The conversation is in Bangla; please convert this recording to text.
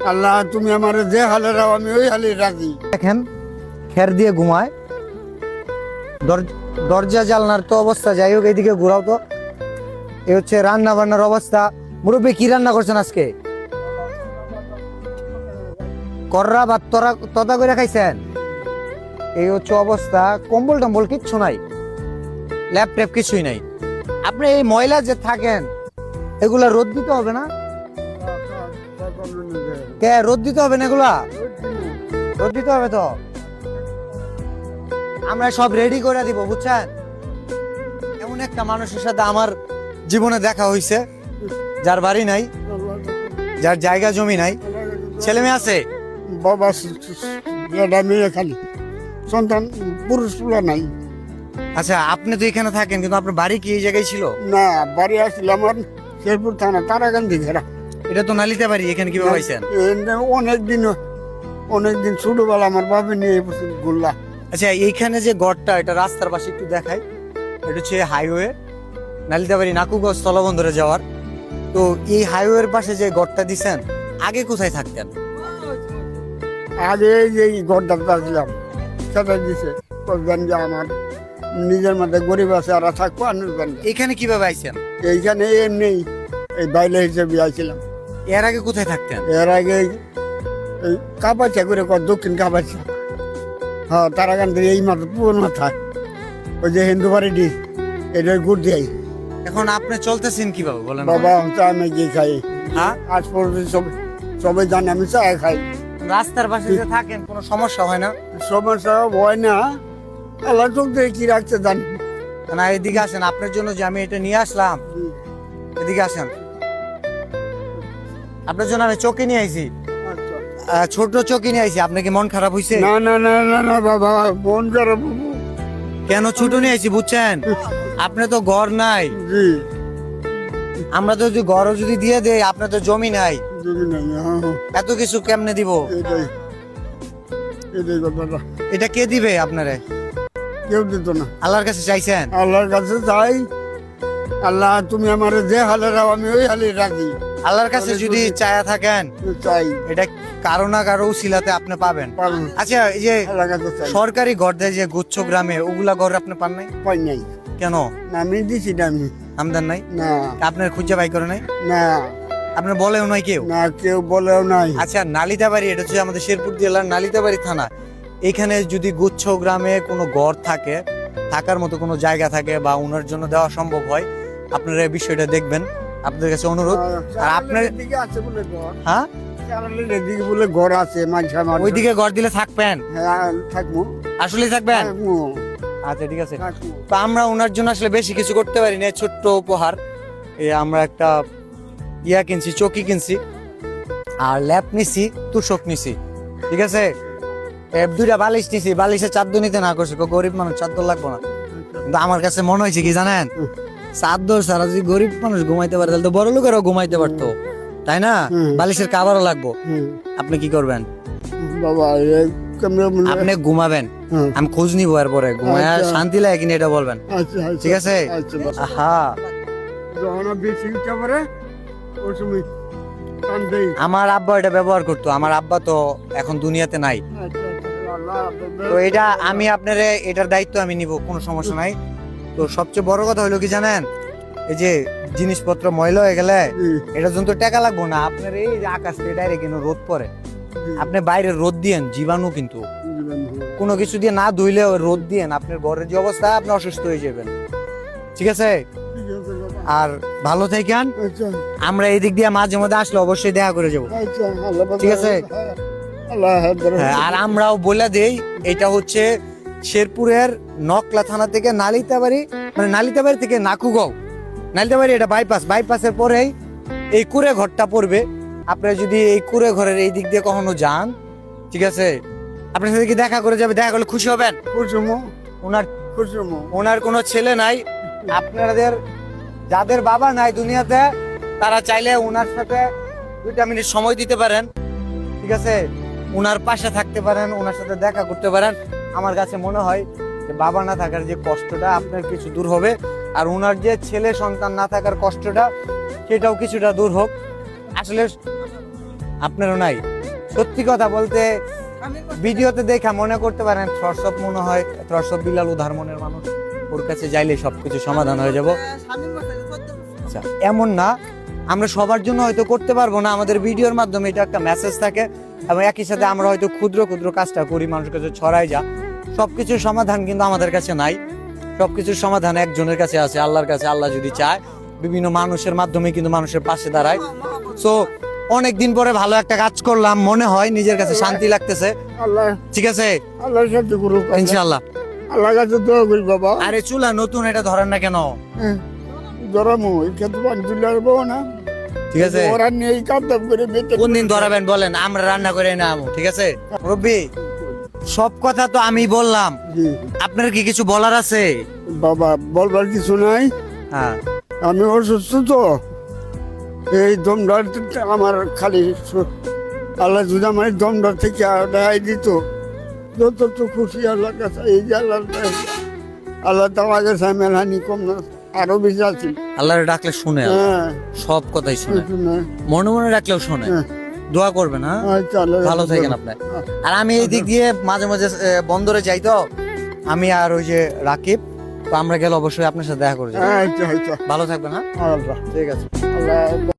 আল্লাহ তুমি আমার যে হালে রাও আমি ওই হালে রাজি। দেখেন খের দিয়ে ঘুমায়, দরজা জানলার তো অবস্থা। যাই হোক এইদিকে ঘুরাও তো। এই হচ্ছে রান্না বান্নার অবস্থা। মুরব্বী কি রান্না করছেন আজকে? কররা বা তদা করে খাইছেন? এই হচ্ছে অবস্থা। কম্বল টম্বল কিচ্ছু নাই, ল্যাপটপ কিছুই নাই। আপনি এই ময়লা যে থাকেন এগুলা রোদ দিতে হবে না? কে রোদ দিতে হবে না? এগুলা রোদ দিতে হবে তো। আমরা সব রেডি করে দিব, বুঝছেন? এমন একটা মানুষের সাথে আমার জীবনে দেখা হইছে, যার বাড়ি নাই, যার জায়গা জমি নাই, ছেলে মেয়ে আছে। বাবা মেয়ে খালি সন্তান, পুরুষ পুলা নাই। আচ্ছা, আপনি তো এখানে থাকেন, কিন্তু আপনার বাড়ি কি এই জায়গায় ছিল? না, বাড়ি আসছিল আমার শেরপুর থানা তারাকান্দি ঘেরা। এটা তো নালিতে বাড়ি, এখানে কিভাবে পাইছেন? অনেকদিন ছোটবেলা আমার বাবা নিয়ে ঘুরলা। আচ্ছা, এইখানে যে গড়টা, এটা রাস্তার পাশে একটু দেখাই। এটা হচ্ছে হাইওয়ে, নালিতাবাড়ি নাকুগঞ্জ স্থলবন্দরে যাওয়ার। তো এই হাইওয়ের পাশে যে গড়টা দিছেন, আগে কোথায় থাকতেন? আগে এই ঘরটা ছিলাম, সেটা দিছে বলবেন যে আমার নিজের মধ্যে গরিব আছে আর থাকবো আনবেন। এখানে কিভাবে আইছেন? এইখানে এমনি এই বাইলে হিসেবে আইছিলাম। এর আগে কোথায় থাকতেন? এর আগে এই কাপাচ্ছা করে দক্ষিণ কাপাচ্ছা, হ্যাঁ তারাকান্দি এই মাথা পুরো মাথায় ওই যে হিন্দু বাড়িটি এটা গুড় দিয়ে। এখন আপনি চলতেছেন কিভাবে বলেন? বাবা চা আমি কি খাই, হ্যাঁ আজ পর্যন্ত সবাই জানে আমি চা খাই। রাস্তার পাশে যে থাকেন কোনো সমস্যা হয় না? সমস্যা হয় না, আল্লাহ চোখ দিয়ে কি রাখছে জানি না। এদিকে আসেন, আপনার জন্য যে আমি এটা নিয়ে আসলাম, এদিকে আসেন। আপনার জন্য আমি চৌকি নিয়ে আইছি, ছোট চৌকি নিয়ে আইছি। আপনার কি মন খারাপ হইছে? না না না না না বাবা, মন খারাপ। কেন ছোট নিয়ে আইছি বুঝছেন? আপনি তো ঘর নাই, জি আমরা তো যদি ঘরও যদি দিয়ে দেই, আপনার তো জমি নাই, জমি নাই, হ্যাঁ, এত কিছু কেমনে দিব? এটাই এটাই কথাটা। এটা কে দিবে আপনারে? কেউ দিত না। আল্লাহর কাছে চাইছেন? আল্লাহর কাছে চাই, আল্লাহ তুমি আমার যে হালে রাও আমি ওই হালে রাজি। আল্লাহর কাছে যদি চায়া থাকেন, চাই এটা কারো না কারো উসিলাতে আপনি পাবেন। পারবো। আচ্ছা, এই যে আল্লাহর কাছে চাই, সরকারি ঘর দেয় যে গুচ্ছ গ্রামে, ওগুলা ঘর আপনি পান নাই পাই নাই। কেন? না আমি দিছি না, আমি আমদান নাই? না আপনার খুঁজে বাই করে নাই? না আপনার বলেও নাই কেউ? না, কেউ বলেও নাই। আচ্ছা, নালিতাবাড়ি, এটা হচ্ছে আমাদের শেরপুর জেলার নালিতাবাড়ি থানা। এখানে যদি গুচ্ছ গ্রামে কোনো ঘর থাকে, থাকার মতো কোনো জায়গা থাকে, বা ওনার জন্য দেওয়া সম্ভব হয়, আপনারা এই বিষয়টা দেখবেন। আপনাদের কাছে অনুরোধ। আর আপনার দিকে আছে বলে ঘর, হ্যাঁ এদিকে বলে ঘর আছে মাঝে মাঝে। ওইদিকে ঘর দিলে থাকবেন? হ্যাঁ থাকবো, আসলে থাকবেন? থাকবো, আচ্ছা ঠিক আছে। থাকবো। তো আমরা ওনার জন্য আসলে বেশি কিছু করতে পারি না, ছোট্ট উপহার। আমরা একটা ইয়া কিনছি, চৌকি কিনছি, আর ল্যাপ নিছি, তুষক নিছি, ঠিক আছে? দুইটা বালিশ নিছি, বালিশের চাদর নিতে না করছে, গরিব মানুষ চাদর লাগবো না। কিন্তু আমার কাছে মনে হয়েছে কি জানেন, চাদর সারা যদি গরিব মানুষ ঘুমাইতে পারে, তাহলে তো বড় লোকেরাও ঘুমাইতে পারতো, তাই না? বালিশের কাভারও লাগবো। আপনি কি করবেন? বাবা আপনি ঘুমাবেন, আমি খোঁজ নিবো, এরপরে ঘুমায় শান্তি লাগে কিনা এটা বলবেন, আচ্ছা ঠিক আছে? হ্যাঁ, যখন বেশি ইচ্ছা করে ওই সময় টান দেই। আমার আব্বা এটা ব্যবহার করতো। আমার আব্বা তো এখন দুনিয়াতে নাই। আচ্ছা, আল্লাহ তো এটা আমি আপনার, এটার দায়িত্ব আমি নিব, কোনো সমস্যা নাই। তো সবচেয়ে বড় কথা হলো কি জানেন, এই যে জিনিসপত্র ময়লা হয়ে গেলে এটার জন্য তো টাকা লাগবো না। আপনার এই যে আকাশ থেকে ডাইরেক্ট রোদ পড়ে, আপনি বাইরে রোদ দিয়েন, জীবাণু কিন্তু কোনো কিছু দিয়ে না ধুইলে রোদ দিয়েন, আপনার ঘরের যে অবস্থা, আপনি অসুস্থ হয়ে যাবেন, ঠিক আছে? আর ভালো থাকেন। আমরা এই দিক দিয়ে মাঝে মধ্যে আসলে অবশ্যই দেখা করে যাবো, ঠিক আছে? হ্যাঁ, আর আমরাও বলে দেই, এটা হচ্ছে শেরপুরের নকলা থানা থেকে নালিতাবাড়ি, মানে নালিতাবাড়ি থেকে নাকুগাঁও, নালিতাবাড়ি এটা বাইপাসের পরেই এই কুড়ে ঘরটা পড়বে। আপনারা যদি এই কুড়ে ঘরের এই দিক দিয়ে কখনো যান, ঠিক আছে, আপনার সাথে কি দেখা করে যাবে, দেখা করলে খুশি হবেন। ওনার কোনো ছেলে নাই, আপনাদের যাদের বাবা নাই দুনিয়াতে, তারা চাইলে ওনার সাথে 2 মিনিট সময় দিতে পারেন, ঠিক আছে? ওনার পাশে থাকতে পারেন, ওনার সাথে দেখা করতে পারেন। আমার কাছে মনে হয় যে বাবা না থাকার যে কষ্টটা আপনার কিছু দূর হবে, আর ওনার যে ছেলে সন্তান না থাকার কষ্টটা, সেটাও কিছুটা দূর হোক। আসলে আপনারও নাই? সত্যি কথা বলতে ভিডিওতে দেখা মনে করতে পারেন থরসব মনে হয়, থরসব বিলাল উধার মনের মানুষ, ওর কাছে যাইলে সবকিছু সমাধান হয়ে যাব। আচ্ছা, এমন না, আমরা সবার জন্য হয়তো করতে পারবো না, আমাদের ভিডিওর মাধ্যমে এটা একটা মেসেজ থাকে এবং একই সাথে আমরা হয়তো ক্ষুদ্র ক্ষুদ্র কাজটা করি, মানুষের কাছে ছড়াই যা। সবকিছুর সমাধান কিন্তু আমাদের কাছে নাই, সবকিছুর সমাধান একজনের কাছে আছে, আল্লাহর কাছে। আল্লাহ যদি চায় বিভিন্ন মানুষের মাধ্যমে কিন্তু মানুষের পাশে দাঁড়ায়। সো অনেকদিন পরে ভালো একটা কাজ করলাম, মনে হয় নিজের কাছে শান্তি লাগতেছে। আল্লাহ ঠিক আছে, আল্লাহর সাথে করুক ইনশাআল্লাহ। আল্লাহর কাছে দোয়া করি বাবা। আরে চুলা নতুন, এটা ধরেন না কেন? ধরামো এখানে তো পানি তুলে আসবো না, ঠিক আছে, ওরা নেই কাপ দাপ করে বেঁচে কোন দিন ধরাবেন বলেন, আমরা রান্না করে না আমু। ঠিক আছে রব্বি, সব কথা তো আমি বললাম, জি। আপনার কি কিছু বলার আছে? বাবা বলবার কিছু নাই, হ্যাঁ, আমি অসুস্থ তো, এই দমদার আমার খালি আল্লাহ যদি আমার এই দমদার থেকে রেহাই দিত, যত তো খুশি আল্লাহর কাছে। এই যে আল্লাহ তো আমাকে মেলহানি কম না, আরো বেশি আছি। আল্লাহরে ডাকলে শুনে আল্লাহ, হ্যাঁ সব কথাই শুনে, শুনে। মনে মনে ডাকলেও শুনে। হ্যাঁ। দোয়া করবেন, হ্যাঁ, আচ্ছা, আল্লাহ ভালো রাখুন। থাকেন আপনি। আর আমি এই দিক দিয়ে মাঝে মাঝে বন্দরে যাই তো, আমি আর ওই যে রাকিব, তো আমরা গেলে অবশ্যই আপনার সাথে দেখা করে যাবো। আচ্ছা আচ্ছা ভালো থাকবেন, হ্যাঁ, আল্লাহ ঠিক আছে। আল্লাহ